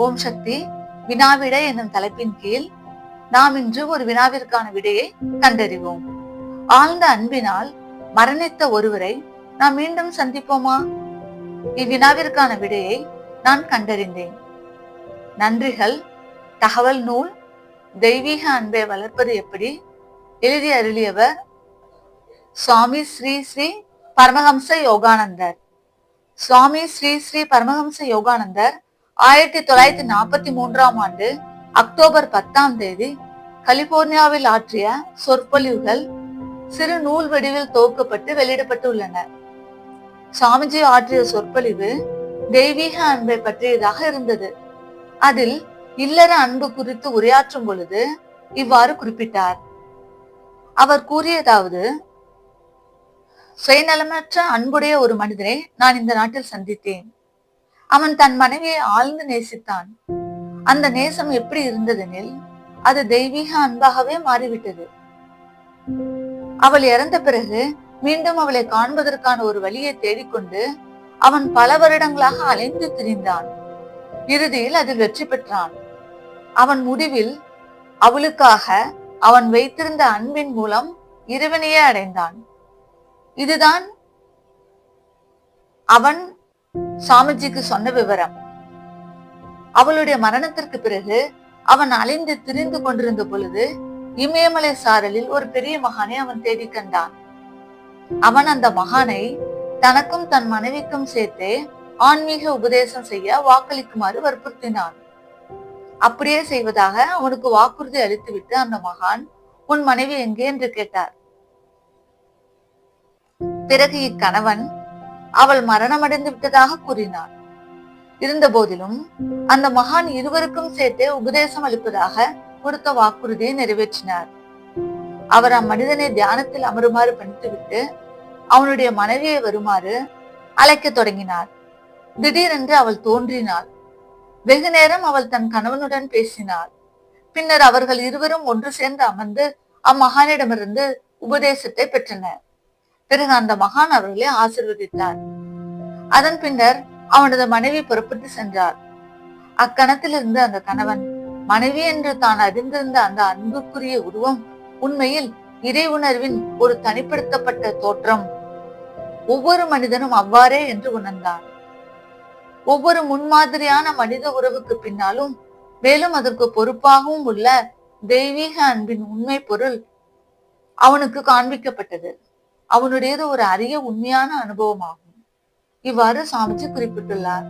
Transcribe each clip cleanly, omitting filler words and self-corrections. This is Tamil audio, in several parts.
ஓம் சக்தி வினாவிடை என்னும் தலைப்பின் கீழ் நாம் இன்று ஒரு வினாவிற்கான விடையை கண்டறிவோம். ஆழ்ந்த அன்பினால் மரணித்த ஒருவரை நாம் மீண்டும் சந்திப்போமா? இவ்வினாவிற்கான விடையை நான் கண்டறிந்தேன். நன்றிகள். தகவல் நூல் தெய்வீக அன்பை வளர்ப்பது எப்படி, எழுதி அருளியவர் சுவாமி ஸ்ரீ ஸ்ரீ பரமஹம்ச யோகானந்தர். சுவாமி ஸ்ரீ ஸ்ரீ பரமஹம்ச யோகானந்தர் 1943 ஆண்டு அக்டோபர் 10 கலிபோர்னியாவில் ஆற்றிய சொற்பொழிவுகள் சிறு நூல் வடிவில் தொகுக்கப்பட்டு வெளியிடப்பட்டுள்ளன. சுவாமிஜி ஆற்றிய சொற்பொழிவு தெய்வீக அன்பை பற்றியதாக இருந்தது. அதில் இல்லற அன்பு குறித்து உரையாற்றும் பொழுது இவ்வாறு குறிப்பிட்டார். அவர் கூறியதாவது: சுயநலமற்ற அன்புடைய ஒரு மனிதனை நான் இந்த நாட்டில் சந்தித்தேன். அவன் தன் மனைவியை ஆழ்ந்து நேசித்தான். அந்த நேசம் எப்படி இருந்ததெனில் அது தெய்வீக அன்பாகவே மாறிவிட்டது. அவள் இறந்த பிறகு மீண்டும் அவளை காண்பதற்கான ஒரு வழியை தேடிக்கொண்டு அவன் பல வருடங்களாக அலைந்து திரிந்தான். இறுதியில் அதில் வெற்றி பெற்றான். அவன் முடிவில் அவளுக்காக அவன் வைத்திருந்த அன்பின் மூலம் இறைவனையே அடைந்தான். இதுதான் அவன் சாமிஜிக்கு சொன்ன விவரம். அவளுடைய மரணத்திற்கு பிறகு அவன் அலைந்து திரிந்து கொண்டிருந்த பொழுது இமயமலை சாரலில் ஒரு பெரிய மகானை அவன் தேடி கண்டான். அவன் அந்த மகானை தனக்கும் தன் மனைவிக்கும் சேர்த்தே ஆன்மீக உபதேசம் செய்ய வாக்களிக்குமாறு வற்புறுத்தினான். அப்படியே செய்வதாக அவனுக்கு வாக்குறுதி அளித்துவிட்டு அந்த மகான், உன் மனைவி எங்கே என்று கேட்டார். பிறகு இக்கணவன் அவள் மரணமடைந்து விட்டதாக கூறினார். இருந்த போதிலும் அந்த மகான் இருவருக்கும் சேர்த்தே உபதேசம் அளிப்பதாக கொடுத்த வாக்குறுதியை நிறைவேற்றினார். அவர் அம்மனிதனை தியானத்தில் அமருமாறு பணித்துவிட்டு அவனுடைய மனைவியை வருமாறு அழைக்க தொடங்கினார். திடீரென்று அவள் தோன்றினாள். வெகு நேரம் அவள் தன் கணவனுடன் பேசினாள். பின்னர் அவர்கள் இருவரும் ஒன்று சேர்ந்து அமர்ந்து அம்மகானிடமிருந்து உபதேசத்தை பெற்றனர். பிறகு அந்த மகான் அவர்களை ஆசீர்வதித்தார். அதன் பின்னர் அவனது மனைவி புறப்பட்டு சென்றார். அக்கணத்திலிருந்து அந்த கணவன் மனைவி என்று தான் அறிந்திருந்த அந்த அன்புக்குரிய உருவம் உண்மையில் இறை உணர்வின் ஒரு தனிப்படுத்தப்பட்ட தோற்றம். ஒவ்வொரு மனிதனும் அவ்வாறே என்று உணர்ந்தான். ஒவ்வொரு முன்மாதிரியான மனித உறவுக்கு பின்னாலும் மேலும் அதற்கு பொறுப்பாகவும் உள்ள தெய்வீக அன்பின் உண்மை பொருள் அவனுக்கு காண்பிக்கப்பட்டது. அவனுடையது ஒரு அரிய உண்மையான அனுபவமாகும். இவ்வாறு சாமிஜி குறிப்பிட்டுள்ளார்.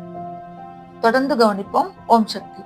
தொடர்ந்து கவனிப்போம். ஓம் சக்தி.